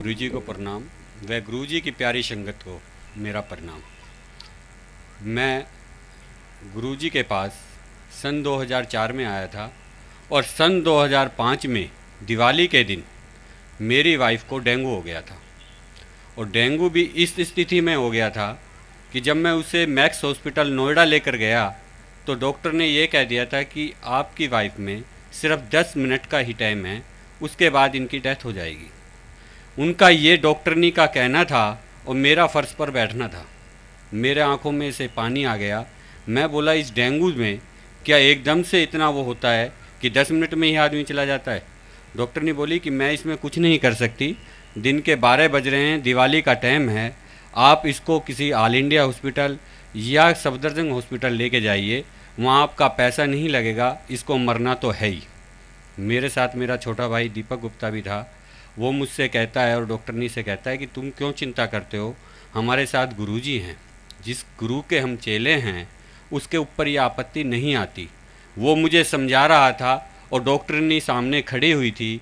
गुरु जी को प्रणाम व गुरु जी की प्यारी संगत को मेरा प्रणाम। मैं गुरु जी के पास सन 2004 में आया था और सन 2005 में दिवाली के दिन मेरी वाइफ को डेंगू हो गया था। और डेंगू भी इस स्थिति में हो गया था कि जब मैं उसे मैक्स हॉस्पिटल नोएडा लेकर गया तो डॉक्टर ने ये कह दिया था कि आपकी वाइफ में सिर्फ 10 मिनट का ही टाइम है, उसके बाद इनकी डेथ हो जाएगी। उनका ये डॉक्टरनी का कहना था और मेरा फ़र्श पर बैठना था। मेरे आंखों में से पानी आ गया। मैं बोला इस डेंगू में क्या एकदम से इतना वो होता है कि 10 मिनट में ही आदमी चला जाता है। डॉक्टरनी बोली कि मैं इसमें कुछ नहीं कर सकती, दिन के 12 बज रहे हैं, दिवाली का टाइम है, आप इसको किसी ऑल इंडिया हॉस्पिटल या सफदरजंग हॉस्पिटल लेके जाइए, वहाँ आपका पैसा नहीं लगेगा, इसको मरना तो है ही। मेरे साथ मेरा छोटा भाई दीपक गुप्ता भी था। वो मुझसे कहता है और डॉक्टरनी से कहता है कि तुम क्यों चिंता करते हो, हमारे साथ गुरुजी हैं, जिस गुरु के हम चेले हैं उसके ऊपर ये आपत्ति नहीं आती। वो मुझे समझा रहा था और डॉक्टरनी सामने खड़ी हुई थी।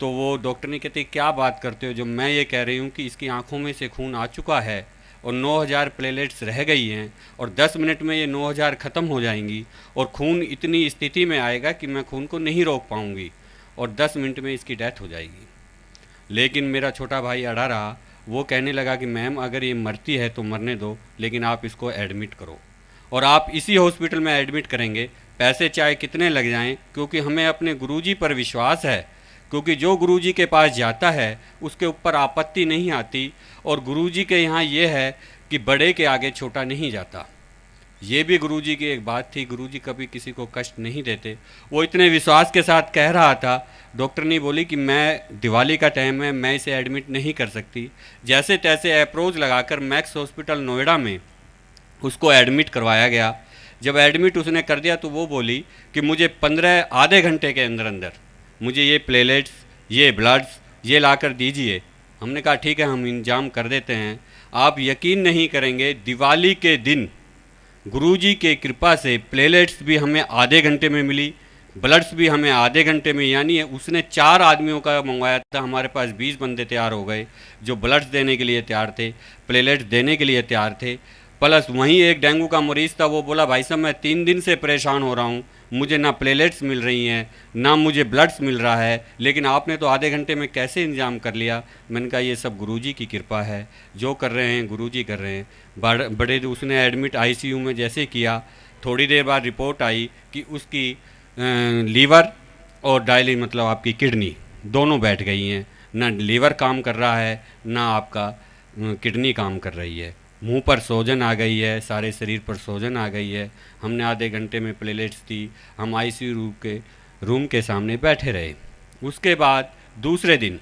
तो वो डॉक्टरनी कहती क्या बात करते हो, जो मैं ये कह रही हूँ कि इसकी आंखों में से खून आ चुका है और 9000 प्लेलेट्स रह गई हैं और 10 मिनट में ये 9000 ख़त्म हो जाएंगी और खून इतनी स्थिति में आएगा कि मैं खून को नहीं रोक पाऊँगी और 10 मिनट में इसकी डेथ हो जाएगी। लेकिन मेरा छोटा भाई अड़ा रहा। वो कहने लगा कि मैम अगर ये मरती है तो मरने दो, लेकिन आप इसको एडमिट करो और आप इसी हॉस्पिटल में एडमिट करेंगे, पैसे चाहे कितने लग जाएं, क्योंकि हमें अपने गुरुजी पर विश्वास है। क्योंकि जो गुरुजी के पास जाता है उसके ऊपर आपत्ति नहीं आती और गुरुजी के यहाँ ये है कि बड़े के आगे छोटा नहीं जाता। ये भी गुरुजी की एक बात थी, गुरुजी कभी किसी को कष्ट नहीं देते। वो इतने विश्वास के साथ कह रहा था। डॉक्टरनी बोली कि मैं दिवाली का टाइम है, मैं इसे एडमिट नहीं कर सकती। जैसे तैसे अप्रोच लगाकर मैक्स हॉस्पिटल नोएडा में उसको एडमिट करवाया गया। जब एडमिट उसने कर दिया तो वो बोली कि मुझे 15 आधे घंटे के अंदर अंदर मुझे ये प्लेलेट्स, ये ब्लड्स, ये ला कर दीजिए। हमने कहा ठीक है, हम इंतजाम कर देते हैं। आप यकीन नहीं करेंगे, दिवाली के दिन गुरुजी के कृपा से प्लेलेट्स भी हमें आधे घंटे में मिली, ब्लड्स भी हमें आधे घंटे में, यानी उसने 4 आदमियों का मंगवाया था, हमारे पास 20 बंदे तैयार हो गए जो ब्लड्स देने के लिए तैयार थे, प्लेलेट्स देने के लिए तैयार थे। प्लस वहीं एक डेंगू का मरीज़ था, वो बोला भाई साहब मैं 3 दिन से परेशान हो रहा हूँ, मुझे ना प्लेलेट्स मिल रही हैं ना मुझे ब्लड्स मिल रहा है, लेकिन आपने तो आधे घंटे में कैसे इंतजाम कर लिया। मैंने कहा ये सब गुरुजी की कृपा है, जो कर रहे हैं गुरुजी कर रहे हैं। बड़े उसने एडमिट आईसीयू में जैसे किया, थोड़ी देर बाद रिपोर्ट आई कि उसकी लीवर और डायली मतलब आपकी किडनी दोनों बैठ गई हैं। ना लीवर काम कर रहा है ना आपका किडनी काम कर रही है। मुंह पर सोजन आ गई है, सारे शरीर पर सोजन आ गई है। हमने आधे घंटे में प्लेलेट्स दी। हम आईसीयू रूम के सामने बैठे रहे। उसके बाद दूसरे दिन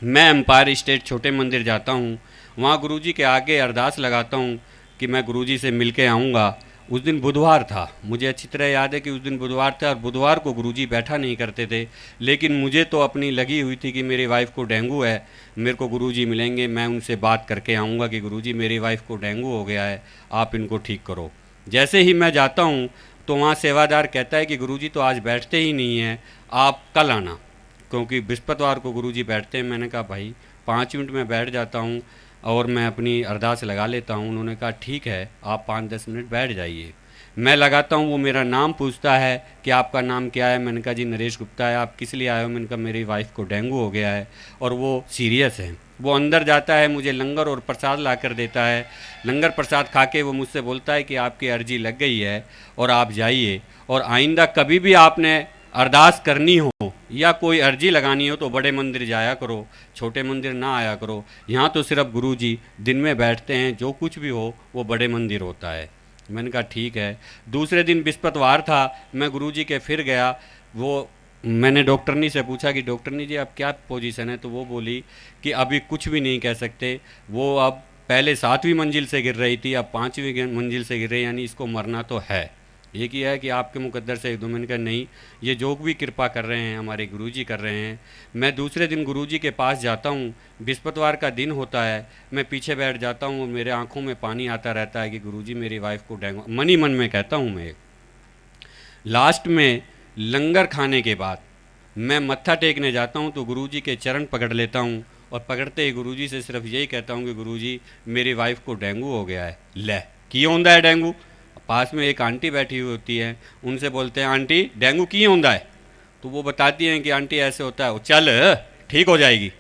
मैं एम्पायर स्टेट छोटे मंदिर जाता हूँ, वहाँ गुरुजी के आगे अरदास लगाता हूँ कि मैं गुरुजी से मिल के आऊँगा। उस दिन बुधवार था, मुझे अच्छी तरह याद है कि उस दिन बुधवार था और बुधवार को गुरुजी बैठा नहीं करते थे। लेकिन मुझे तो अपनी लगी हुई थी कि मेरी वाइफ को डेंगू है, मेरे को गुरुजी मिलेंगे, मैं उनसे बात करके आऊँगा कि गुरुजी मेरी वाइफ को डेंगू हो गया है, आप इनको ठीक करो। जैसे ही मैं जाता हूँ तो वहाँ सेवादार कहता है कि गुरुजी तो आज बैठते ही नहीं हैं, आप कल आना, क्योंकि बृहस्पतिवार को गुरुजी बैठते हैं। मैंने कहा भाई 5 मिनट में बैठ जाता हूँ और मैं अपनी अरदास लगा लेता हूँ। उन्होंने कहा ठीक है, आप 5-10 मिनट बैठ जाइए। मैं लगाता हूँ, वो मेरा नाम पूछता है कि आपका नाम क्या है। मैंने कहा जी नरेश गुप्ता है। आप किस लिए आए हो? मैंने कहा मेरी वाइफ को डेंगू हो गया है और वो सीरियस है। वो अंदर जाता है, मुझे लंगर और प्रसाद ला कर देता है। लंगर प्रसाद खा के वो मुझसे बोलता है कि आपकी अर्जी लग गई है और आप जाइए, और आइंदा कभी भी आपने अरदास करनी हो या कोई अर्जी लगानी हो तो बड़े मंदिर जाया करो, छोटे मंदिर ना आया करो। यहाँ तो सिर्फ गुरुजी दिन में बैठते हैं, जो कुछ भी हो वो बड़े मंदिर होता है। मैंने कहा ठीक है। दूसरे दिन बृहस्पतिवार था, मैं गुरुजी के फिर गया। वो मैंने डॉक्टरनी से पूछा कि डॉक्टरनी जी अब क्या पोजीशन है, तो वो बोली कि अभी कुछ भी नहीं कह सकते। वो अब पहले 7वीं मंजिल से गिर रही थी, अब 5वीं मंजिल से गिर रही, यानी इसको मरना तो है। ये किया है कि आपके मुकद्दर से एक दो। मैंने कहा नहीं, ये जो भी कृपा कर रहे हैं हमारे गुरुजी कर रहे हैं। मैं दूसरे दिन गुरुजी के पास जाता हूँ, बृहस्पतिवार का दिन होता है। मैं पीछे बैठ जाता हूँ, मेरे आंखों में पानी आता रहता है कि गुरुजी मेरी वाइफ को डेंगू, मन ही मन में कहता हूँ मैं। लास्ट में लंगर खाने के बाद मैं मत्था टेकने जाता हूँ तो गुरुजी के चरण पकड़ लेता हूँ और पकड़ते ही गुरुजी से सिर्फ यही कहता हूँ कि गुरुजी मेरी वाइफ को डेंगू हो गया है। ले की होंदा है डेंगू? पास में एक आंटी बैठी हुई होती है, उनसे बोलते हैं आंटी डेंगू की होंदा है? तो वो बताती हैं कि आंटी ऐसे होता है, वो चल ठीक हो जाएगी।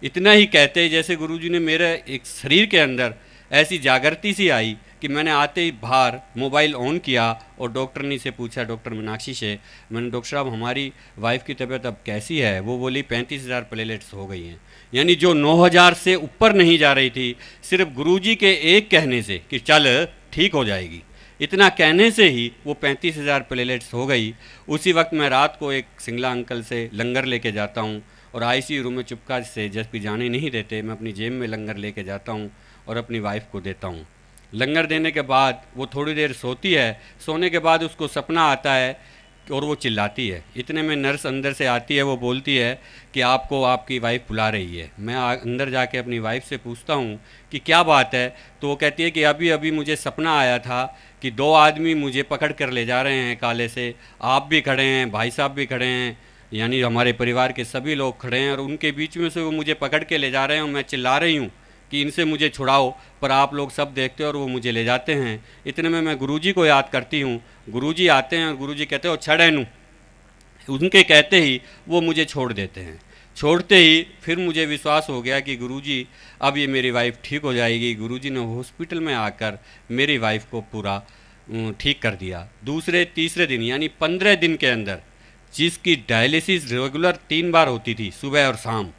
इतना ही कहते ही जैसे गुरुजी ने मेरे एक शरीर के अंदर ऐसी जागृति सी आई कि मैंने आते ही बाहर मोबाइल ऑन किया और डॉक्टरनी से पूछा, डॉक्टर मीनाक्षी से, मैंने डॉक्टर साहब हमारी वाइफ की तबीयत अब कैसी है? वो बोली 35,000 प्लेलेट्स हो गई हैं। यानी जो 9,000 से ऊपर नहीं जा रही थी, सिर्फ गुरुजी के एक कहने से कि चल ठीक हो जाएगी, इतना कहने से ही वो 35,000 प्लेलेट्स हो गई। उसी वक्त मैं रात को एक सिंगला अंकल से लंगर लेके जाता हूँ और आईसीयू रूम में चुपका से जब भी जाने नहीं देते, मैं अपनी जेब में लंगर लेके जाता हूँ और अपनी वाइफ को देता हूँ। लंगर देने के बाद वो थोड़ी देर सोती है, सोने के बाद उसको सपना आता है और वो चिल्लाती है। इतने में नर्स अंदर से आती है, वो बोलती है कि आपको आपकी वाइफ बुला रही है। मैं अंदर जाके अपनी वाइफ से पूछता हूँ कि क्या बात है? तो वो कहती है कि अभी अभी मुझे सपना आया था कि 2 आदमी मुझे पकड़ कर ले जा रहे हैं काले से, आप भी खड़े हैं, भाई साहब भी खड़े हैं, यानी हमारे परिवार के सभी लोग खड़े हैं और उनके बीच में से वो मुझे पकड़ के ले जा रहे हैं और मैं चिल्ला रही हूँ कि इनसे मुझे छुड़ाओ, पर आप लोग सब देखते हो और वो मुझे ले जाते हैं। इतने में मैं गुरुजी को याद करती हूँ, गुरुजी आते हैं और गुरुजी कहते हो छड़ एनू। उनके कहते ही वो मुझे छोड़ देते हैं। छोड़ते ही फिर मुझे विश्वास हो गया कि गुरुजी अब ये मेरी वाइफ ठीक हो जाएगी। गुरुजी ने हॉस्पिटल में आकर मेरी वाइफ को पूरा ठीक कर दिया। दूसरे तीसरे दिन यानी 15 दिन के अंदर, जिसकी डायलिसिस रेगुलर 3 बार होती थी, सुबह और शाम,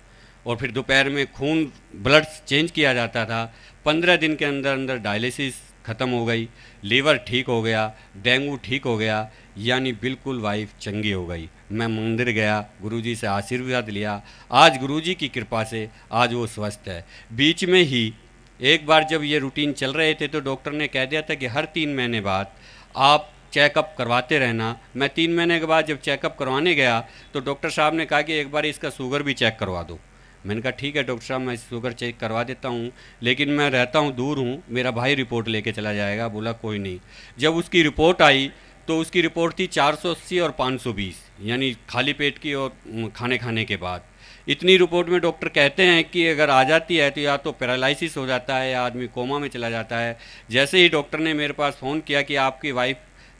और फिर दोपहर में खून ब्लड चेंज किया जाता था, 15 दिन के अंदर अंदर डायलिसिस ख़त्म हो गई, लीवर ठीक हो गया, डेंगू ठीक हो गया, यानी बिल्कुल वाइफ चंगी हो गई। मैं मंदिर गया, गुरुजी से आशीर्वाद लिया। आज गुरुजी की कृपा से आज वो स्वस्थ है। बीच में ही एक बार जब ये रूटीन चल रहे थे तो डॉक्टर ने कह दिया था कि हर 3 महीने बाद आप चेकअप करवाते रहना। मैं 3 महीने के बाद जब चेकअप करवाने गया तो डॉक्टर साहब ने कहा कि एक बार इसका शुगर भी चेक करवा दो। मैंने कहा ठीक है डॉक्टर साहब, मैं शुगर चेक करवा देता हूँ, लेकिन मैं रहता हूँ दूर हूँ, मेरा भाई रिपोर्ट लेके चला जाएगा। बोला कोई नहीं। जब उसकी रिपोर्ट आई तो उसकी रिपोर्ट थी 480 और 520, यानी खाली पेट की और खाने के बाद। इतनी रिपोर्ट में डॉक्टर कहते हैं कि अगर आ जाती है तो या तो पैरालिसिस हो जाता है या आदमी कोमा में चला जाता है। जैसे ही डॉक्टर ने मेरे पास फ़ोन किया कि आपकी वाइफ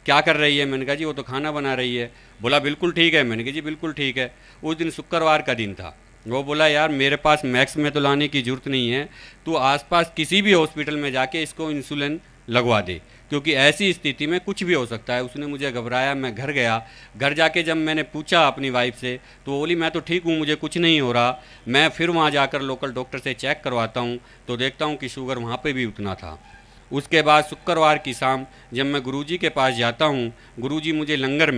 क्या कर रही है, मैंने कहा जी वो तो खाना बना रही है। बोला बिल्कुल ठीक है। मैंने कहा जी बिल्कुल ठीक है। उस दिन शुक्रवार का दिन था। वो बोला यार मेरे पास मैक्स में तो लाने की ज़रूरत नहीं है, तू आसपास किसी भी हॉस्पिटल में जाके इसको इंसुलिन लगवा दे, क्योंकि ऐसी स्थिति में कुछ भी हो सकता है। उसने मुझे घबराया। मैं घर गया। घर जाके जब मैंने पूछा अपनी वाइफ से तो वो बोली मैं तो ठीक हूँ, मुझे कुछ नहीं हो रहा। मैं फिर वहाँ जाकर लोकल डॉक्टर से चेक करवाता हूँ तो देखता हूँ कि शुगर वहाँ पे भी उतना था। उसके बाद शुक्रवार की शाम जब मैं गुरुजी के पास जाता हूँ, गुरुजी मुझे लंगर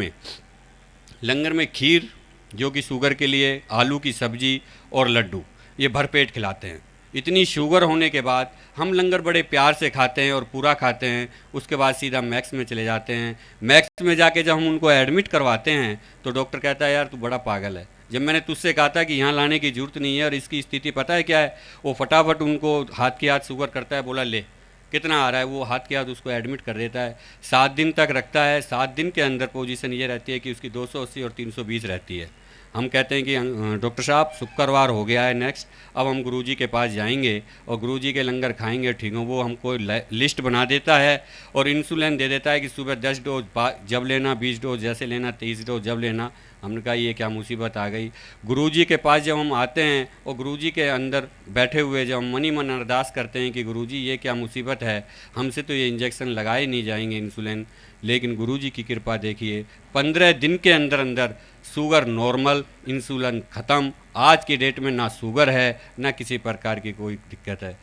में खीर, जो कि शुगर के लिए, आलू की सब्जी और लड्डू, ये भरपेट खिलाते हैं। इतनी शुगर होने के बाद हम लंगर बड़े प्यार से खाते हैं और पूरा खाते हैं। उसके बाद सीधा मैक्स में चले जाते हैं। मैक्स में जाके जब हम उनको एडमिट करवाते हैं तो डॉक्टर कहता है यार तू बड़ा पागल है, जब मैंने तुझसे कहा था कि यहाँ लाने की ज़रूरत नहीं है और इसकी स्थिति पता है क्या है। वो फटाफट उनको हाथ की हाथ शुगर करता है, बोला ले कितना आ रहा है, वो हाथ के हाथ उसको एडमिट कर देता है। 7 दिन तक रखता है। 7 दिन के अंदर पोजीशन ये रहती है कि उसकी 280 और 320 रहती है। हम कहते हैं कि डॉक्टर साहब शुक्रवार हो गया है नेक्स्ट, अब हम गुरुजी के पास जाएंगे और गुरुजी के लंगर खाएंगे, ठीक हो। वो हमको लिस्ट बना देता है और इंसुलिन दे देता है कि सुबह 10 डोज जब लेना, 20 डोज जैसे लेना, 23 डोज जब लेना। हमने कहा ये क्या मुसीबत आ गई। गुरुजी के पास जब हम आते हैं और गुरुजी के अंदर बैठे हुए जब हम मनी मन अरदास करते हैं कि गुरुजी ये क्या मुसीबत है, हमसे तो ये इंजेक्शन लगाए नहीं जाएंगे इंसुलिन, लेकिन गुरुजी की कृपा देखिए 15 दिन के अंदर अंदर शुगर नॉर्मल, इंसुलिन ख़त्म। आज की डेट में ना शुगर है ना किसी प्रकार की कोई दिक्कत है।